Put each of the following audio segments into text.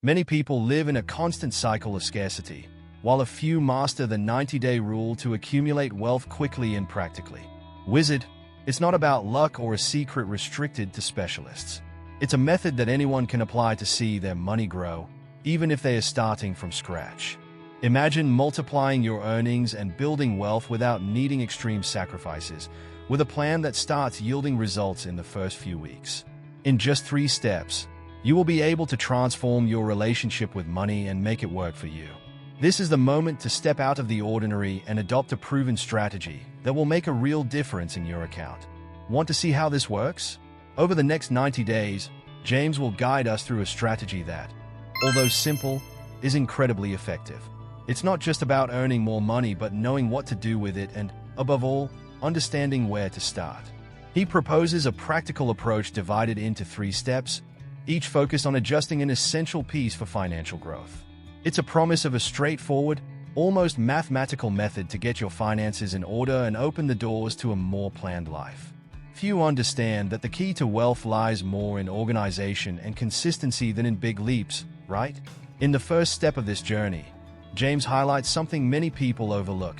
Many people live in a constant cycle of scarcity, while a few master the 90-day rule to accumulate wealth quickly and practically. Wizard, it's not about luck or a secret restricted to specialists. It's a method that anyone can apply to see their money grow, even if they are starting from scratch. Imagine multiplying your earnings and building wealth without needing extreme sacrifices, with a plan that starts yielding results in the first few weeks. In just 3 steps, you will be able to transform your relationship with money and make it work for you. This is the moment to step out of the ordinary and adopt a proven strategy that will make a real difference in your account. Want to see how this works? Over the next 90 days, James will guide us through a strategy that, although simple, is incredibly effective. It's not just about earning more money but knowing what to do with it and, above all, understanding where to start. He proposes a practical approach divided into 3 steps, each focused on adjusting an essential piece for financial growth. It's a promise of a straightforward, almost mathematical method to get your finances in order and open the doors to a more planned life. Few understand that the key to wealth lies more in organization and consistency than in big leaps, right? In the first step of this journey, James highlights something many people overlook: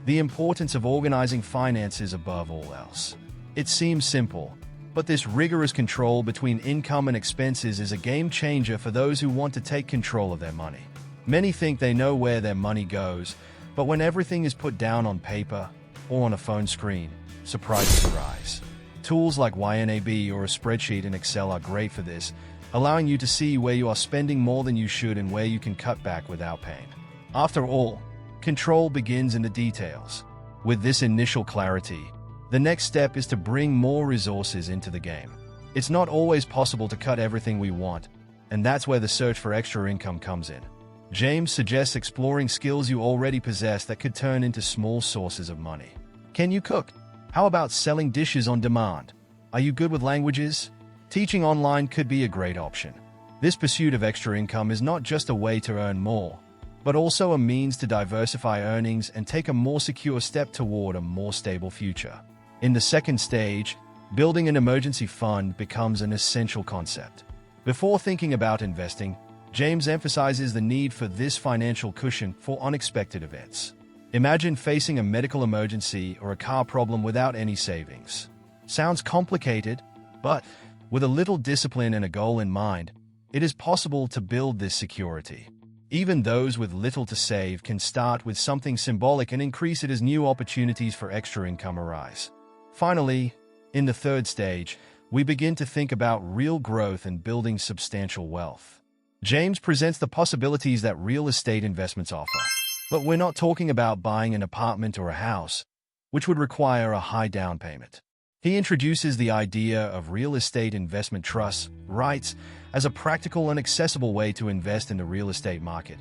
the importance of organizing finances above all else. It seems simple, but this rigorous control between income and expenses is a game changer for those who want to take control of their money. Many think they know where their money goes, but when everything is put down on paper or on a phone screen, surprises arise. Tools like YNAB or a spreadsheet in Excel are great for this, allowing you to see where you are spending more than you should and where you can cut back without pain. After all, control begins in the details. With this initial clarity, the next step is to bring more resources into the game. It's not always possible to cut everything we want, and that's where the search for extra income comes in. James suggests exploring skills you already possess that could turn into small sources of money. Can you cook? How about selling dishes on demand? Are you good with languages? Teaching online could be a great option. This pursuit of extra income is not just a way to earn more, but also a means to diversify earnings and take a more secure step toward a more stable future. In the second stage, building an emergency fund becomes an essential concept. Before thinking about investing, James emphasizes the need for this financial cushion for unexpected events. Imagine facing a medical emergency or a car problem without any savings. Sounds complicated, but with a little discipline and a goal in mind, it is possible to build this security. Even those with little to save can start with something symbolic and increase it as new opportunities for extra income arise. Finally, in the third stage, we begin to think about real growth and building substantial wealth. James presents the possibilities that real estate investments offer. But we're not talking about buying an apartment or a house, which would require a high down payment. He introduces the idea of real estate investment trusts, REITs, as a practical and accessible way to invest in the real estate market,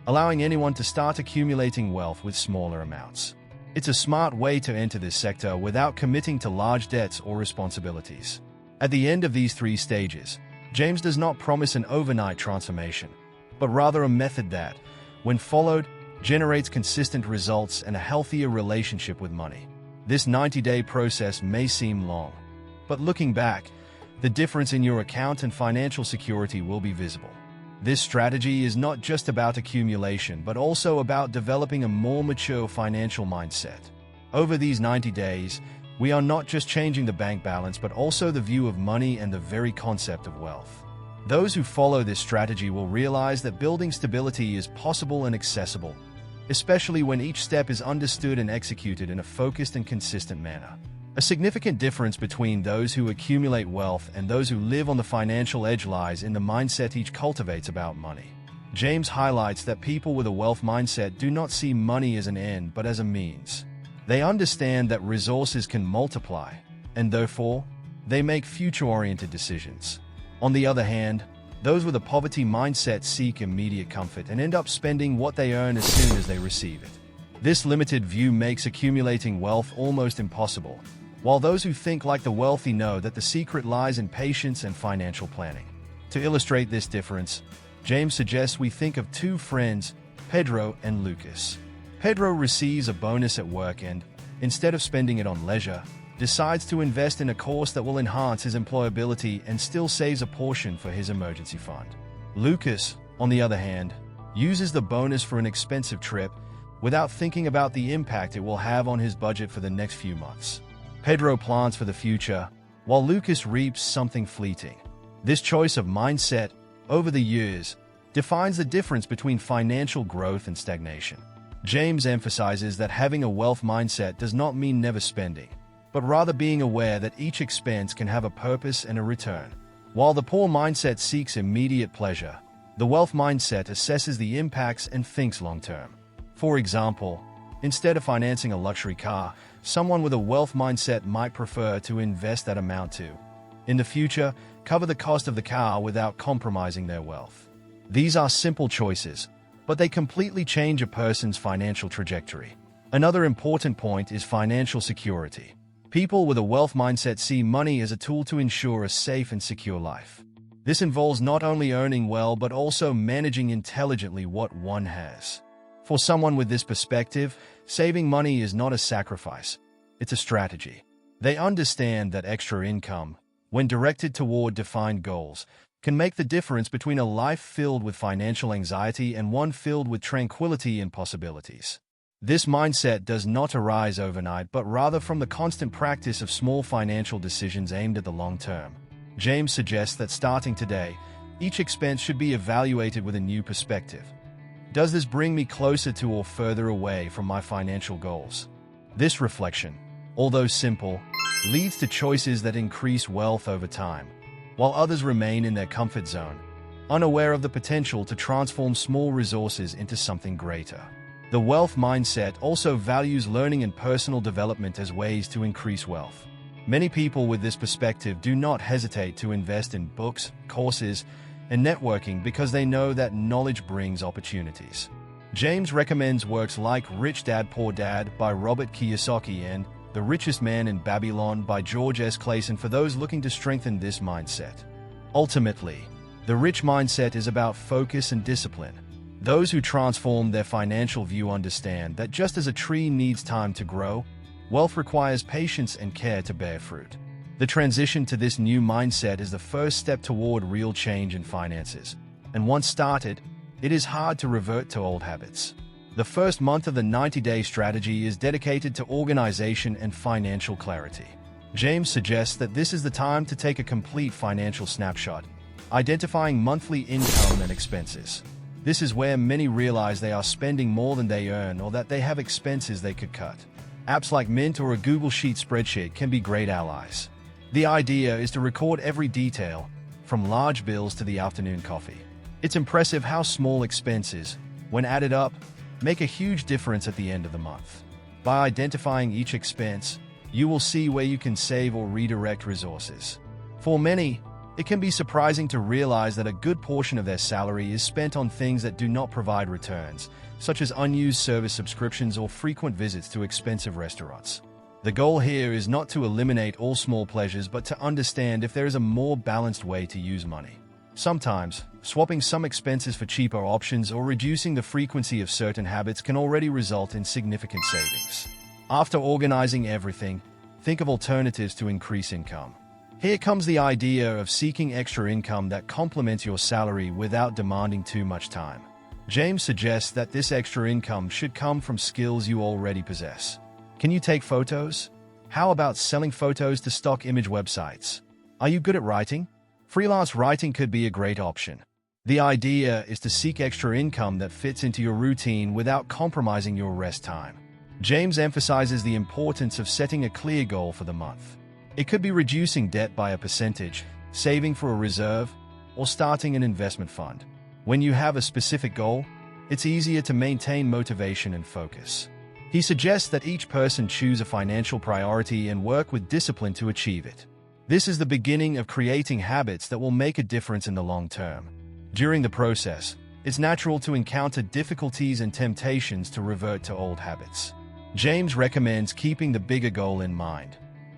allowing anyone to start accumulating wealth with smaller amounts. It's a smart way to enter this sector without committing to large debts or responsibilities. At the end of these 3 stages, James does not promise an overnight transformation, but rather a method that, when followed, generates consistent results and a healthier relationship with money. This 90-day process may seem long, but looking back, the difference in your account and financial security will be visible. This strategy is not just about accumulation, but also about developing a more mature financial mindset. Over these 90 days, we are not just changing the bank balance, but also the view of money and the very concept of wealth. Those who follow this strategy will realize that building stability is possible and accessible, especially when each step is understood and executed in a focused and consistent manner. A significant difference between those who accumulate wealth and those who live on the financial edge lies in the mindset each cultivates about money. James highlights that people with a wealth mindset do not see money as an end but as a means. They understand that resources can multiply, and therefore, they make future-oriented decisions. On the other hand, those with a poverty mindset seek immediate comfort and end up spending what they earn as soon as they receive it. This limited view makes accumulating wealth almost impossible, while those who think like the wealthy know that the secret lies in patience and financial planning. To illustrate this difference, James suggests we think of 2 friends, Pedro and Lucas. Pedro receives a bonus at work and, instead of spending it on leisure, decides to invest in a course that will enhance his employability and still saves a portion for his emergency fund. Lucas, on the other hand, uses the bonus for an expensive trip without thinking about the impact it will have on his budget for the next few months. Pedro plans for the future, while Lucas reaps something fleeting. This choice of mindset, over the years, defines the difference between financial growth and stagnation. James emphasizes that having a wealth mindset does not mean never spending, but rather being aware that each expense can have a purpose and a return. While the poor mindset seeks immediate pleasure, the wealth mindset assesses the impacts and thinks long-term. For example, instead of financing a luxury car, someone with a wealth mindset might prefer to invest that amount to, in the future, cover the cost of the car without compromising their wealth. These are simple choices, but they completely change a person's financial trajectory. Another important point is financial security. People with a wealth mindset see money as a tool to ensure a safe and secure life. This involves not only earning well but also managing intelligently what one has. For someone with this perspective, saving money is not a sacrifice, it's a strategy. They understand that extra income, when directed toward defined goals, can make the difference between a life filled with financial anxiety and one filled with tranquility and possibilities. This mindset does not arise overnight, but rather from the constant practice of small financial decisions aimed at the long term. James suggests that starting today, each expense should be evaluated with a new perspective. Does this bring me closer to or further away from my financial goals? This reflection, although simple, leads to choices that increase wealth over time, while others remain in their comfort zone, unaware of the potential to transform small resources into something greater. The wealth mindset also values learning and personal development as ways to increase wealth. Many people with this perspective do not hesitate to invest in books, courses, and networking because they know that knowledge brings opportunities. James recommends works like Rich Dad Poor Dad by Robert Kiyosaki and The Richest Man in Babylon by George S. Clason for those looking to strengthen this mindset. Ultimately, the rich mindset is about focus and discipline. Those who transform their financial view understand that just as a tree needs time to grow, wealth requires patience and care to bear fruit. The transition to this new mindset is the first step toward real change in finances, and once started, it is hard to revert to old habits. The first month of the 90-day strategy is dedicated to organization and financial clarity. James suggests that this is the time to take a complete financial snapshot, identifying monthly income and expenses. This is where many realize they are spending more than they earn or that they have expenses they could cut. Apps like Mint or a Google Sheet spreadsheet can be great allies. The idea is to record every detail, from large bills to the afternoon coffee. It's impressive how small expenses, when added up, make a huge difference at the end of the month. By identifying each expense, you will see where you can save or redirect resources. For many, it can be surprising to realize that a good portion of their salary is spent on things that do not provide returns, such as unused service subscriptions or frequent visits to expensive restaurants. The goal here is not to eliminate all small pleasures, but to understand if there is a more balanced way to use money. Sometimes, swapping some expenses for cheaper options or reducing the frequency of certain habits can already result in significant savings. After organizing everything, think of alternatives to increase income. Here comes the idea of seeking extra income that complements your salary without demanding too much time. James suggests that this extra income should come from skills you already possess. Can you take photos? How about selling photos to stock image websites? Are you good at writing? Freelance writing could be a great option. The idea is to seek extra income that fits into your routine without compromising your rest time. James emphasizes the importance of setting a clear goal for the month. It could be reducing debt by a percentage, saving for a reserve, or starting an investment fund. When you have a specific goal, it's easier to maintain motivation and focus. He suggests that each person choose a financial priority and work with discipline to achieve it. This is the beginning of creating habits that will make a difference in the long term. During the process, it's natural to encounter difficulties and temptations to revert to old habits. James recommends keeping the bigger goal in mind,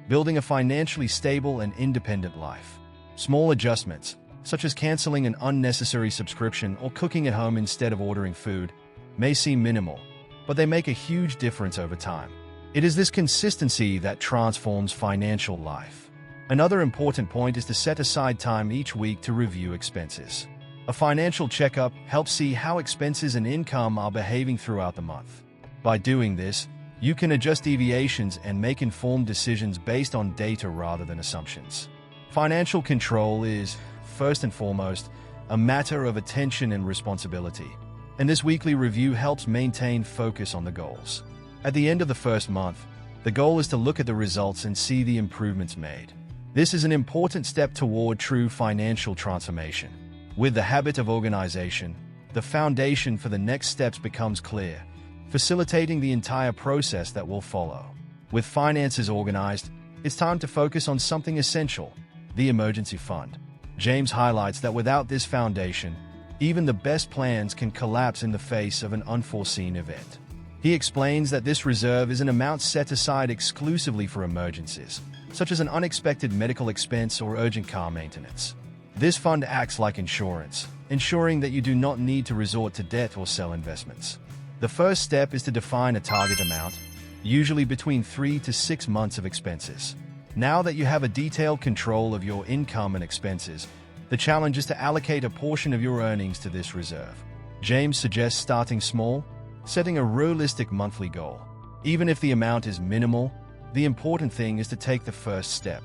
building a financially stable and independent life. Small adjustments, such as canceling an unnecessary subscription or cooking at home instead of ordering food, may seem minimal, but they make a huge difference over time. It is this consistency that transforms financial life. Another important point is to set aside time each week to review expenses. A financial checkup helps see how expenses and income are behaving throughout the month. By doing this, you can adjust deviations and make informed decisions based on data rather than assumptions. Financial control is, first and foremost, a matter of attention and responsibility, and this weekly review helps maintain focus on the goals. At the end of the first month, the goal is to look at the results and see the improvements made. This is an important step toward true financial transformation. With the habit of organization, the foundation for the next steps becomes clear, facilitating the entire process that will follow. With finances organized, it's time to focus on something essential: the emergency fund. James highlights that without this foundation, even the best plans can collapse in the face of an unforeseen event. He explains that this reserve is an amount set aside exclusively for emergencies, such as an unexpected medical expense or urgent car maintenance. This fund acts like insurance, ensuring that you do not need to resort to debt or sell investments. The first step is to define a target amount, usually between 3 to 6 months of expenses. Now that you have a detailed control of your income and expenses, the challenge is to allocate a portion of your earnings to this reserve. James suggests starting small, setting a realistic monthly goal. Even if the amount is minimal, the important thing is to take the first step.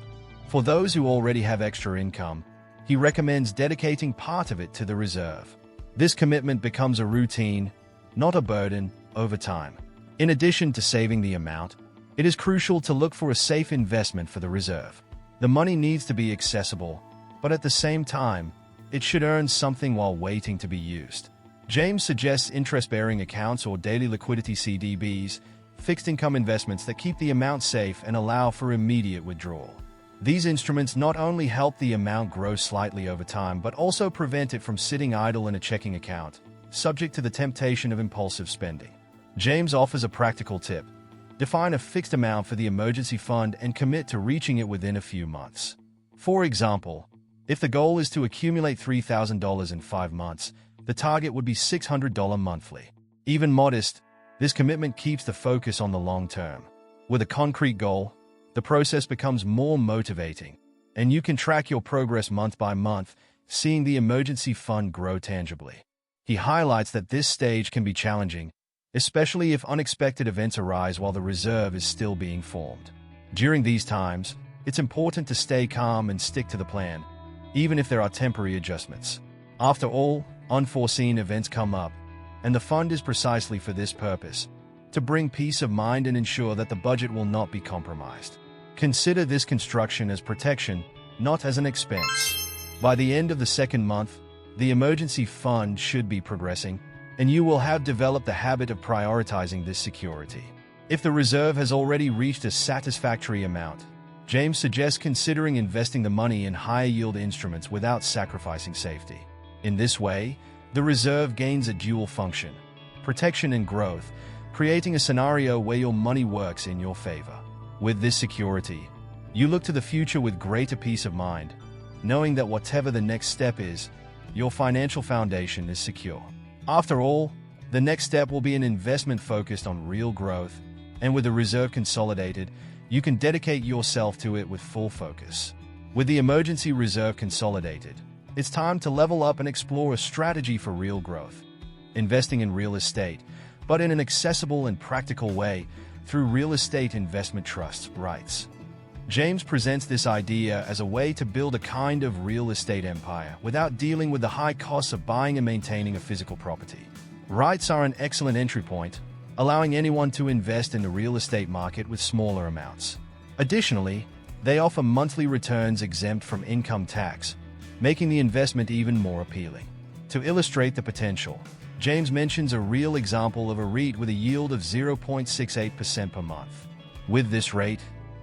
For those who already have extra income, he recommends dedicating part of it to the reserve. This commitment becomes a routine, not a burden, over time. In addition to saving the amount, it is crucial to look for a safe investment for the reserve. The money needs to be accessible, but at the same time, it should earn something while waiting to be used. James suggests interest-bearing accounts or daily liquidity CDBs, fixed income investments that keep the amount safe and allow for immediate withdrawal. These instruments not only help the amount grow slightly over time, but also prevent it from sitting idle in a checking account, subject to the temptation of impulsive spending. James offers a practical tip: define a fixed amount for the emergency fund and commit to reaching it within a few months. For example, if the goal is to accumulate $3,000 in 5 months, the target would be $600 monthly. Even modest, this commitment keeps the focus on the long term. With a concrete goal, the process becomes more motivating, and you can track your progress month by month, seeing the emergency fund grow tangibly. He highlights that this stage can be challenging, especially if unexpected events arise while the reserve is still being formed. During these times, it's important to stay calm and stick to the plan, even if there are temporary adjustments. After all, unforeseen events come up, and the fund is precisely for this purpose, to bring peace of mind and ensure that the budget will not be compromised. Consider this construction as protection, not as an expense. By the end of the second month, the emergency fund should be progressing, and you will have developed the habit of prioritizing this security. If the reserve has already reached a satisfactory amount, James suggests considering investing the money in higher-yield instruments without sacrificing safety. In this way, the reserve gains a dual function: protection and growth, creating a scenario where your money works in your favor. With this security, you look to the future with greater peace of mind, knowing that whatever the next step is, your financial foundation is secure. After all, the next step will be an investment focused on real growth, and with the reserve consolidated, you can dedicate yourself to it with full focus. With the emergency reserve consolidated, it's time to level up and explore a strategy for real growth. Investing in real estate, but in an accessible and practical way through real estate investment trusts, REITs. James presents this idea as a way to build a kind of real estate empire without dealing with the high costs of buying and maintaining a physical property. REITs are an excellent entry point, allowing anyone to invest in the real estate market with smaller amounts. Additionally, they offer monthly returns exempt from income tax, making the investment even more appealing. To illustrate the potential, James mentions a real example of a REIT with a yield of 0.68% per month. With this rate,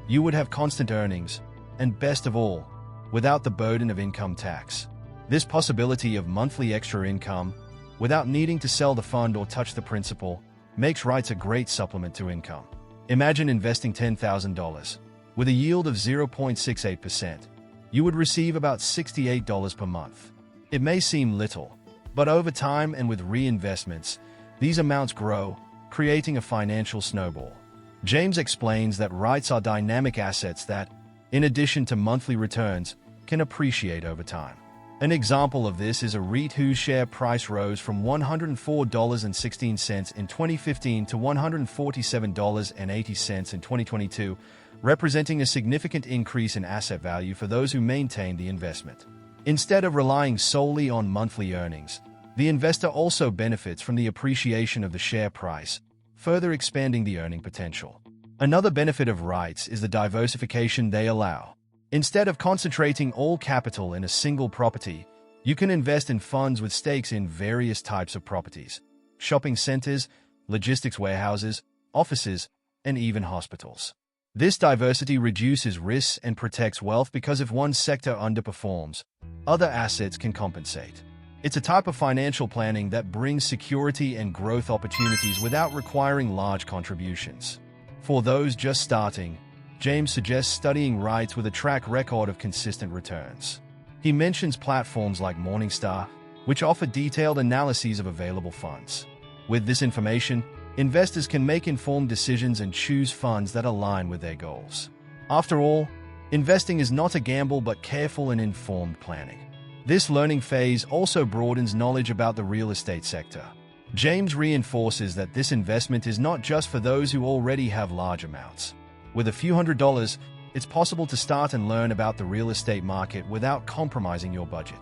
you would have constant earnings, and best of all, without the burden of income tax. This possibility of monthly extra income, without needing to sell the fund or touch the principal, makes REITs a great supplement to income. Imagine investing $10,000. With a yield of 0.68%, you would receive about $68 per month. It may seem little, but over time and with reinvestments, these amounts grow, creating a financial snowball. James explains that REITs are dynamic assets that, in addition to monthly returns, can appreciate over time. An example of this is a REIT whose share price rose from $104.16 in 2015 to $147.80 in 2022, representing a significant increase in asset value for those who maintain the investment. Instead of relying solely on monthly earnings, the investor also benefits from the appreciation of the share price, further expanding the earning potential. Another benefit of REITs is the diversification they allow. Instead of concentrating all capital in a single property, you can invest in funds with stakes in various types of properties: shopping centers, logistics warehouses, offices, and even hospitals. This diversity reduces risks and protects wealth because if one sector underperforms, other assets can compensate. It's a type of financial planning that brings security and growth opportunities without requiring large contributions. For those just starting, James suggests studying REITs with a track record of consistent returns. He mentions platforms like Morningstar, which offer detailed analyses of available funds. With this information, investors can make informed decisions and choose funds that align with their goals. After all, investing is not a gamble but careful and informed planning. This learning phase also broadens knowledge about the real estate sector. James reinforces that this investment is not just for those who already have large amounts. With a few $100s, it's possible to start and learn about the real estate market without compromising your budget.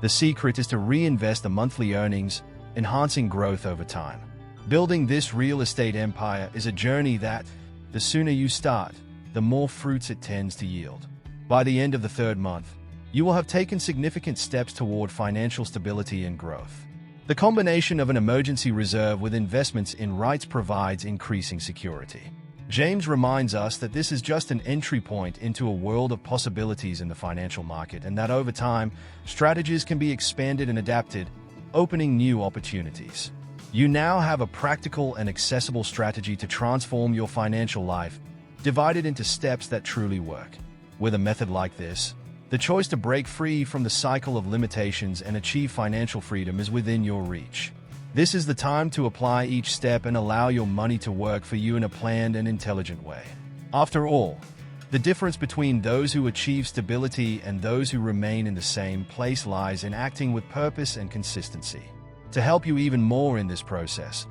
The secret is to reinvest the monthly earnings, enhancing growth over time. Building this real estate empire is a journey that, the sooner you start, the more fruits it tends to yield. By the end of the third month, you will have taken significant steps toward financial stability and growth. The combination of an emergency reserve with investments in REITs provides increasing security. James reminds us that this is just an entry point into a world of possibilities in the financial market and that over time, strategies can be expanded and adapted, opening new opportunities. You now have a practical and accessible strategy to transform your financial life, divided into steps that truly work. With a method like this, the choice to break free from the cycle of limitations and achieve financial freedom is within your reach. This is the time to apply each step and allow your money to work for you in a planned and intelligent way. After all, the difference between those who achieve stability and those who remain in the same place lies in acting with purpose and consistency. To help you even more in this process,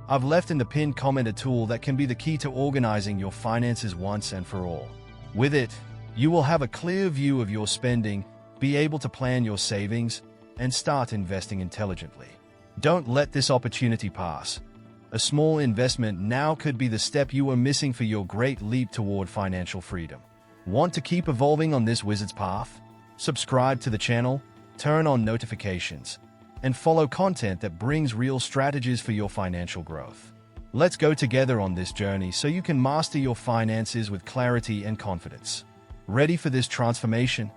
I've left in the pinned comment a tool that can be the key to organizing your finances once and for all. With it, you will have a clear view of your spending, be able to plan your savings, and start investing intelligently. Don't let this opportunity pass. A small investment now could be the step you are missing for your great leap toward financial freedom. Want to keep evolving on this wizard's path? Subscribe to the channel, turn on notifications, and follow content that brings real strategies for your financial growth. Let's go together on this journey so you can master your finances with clarity and confidence. Ready for this transformation?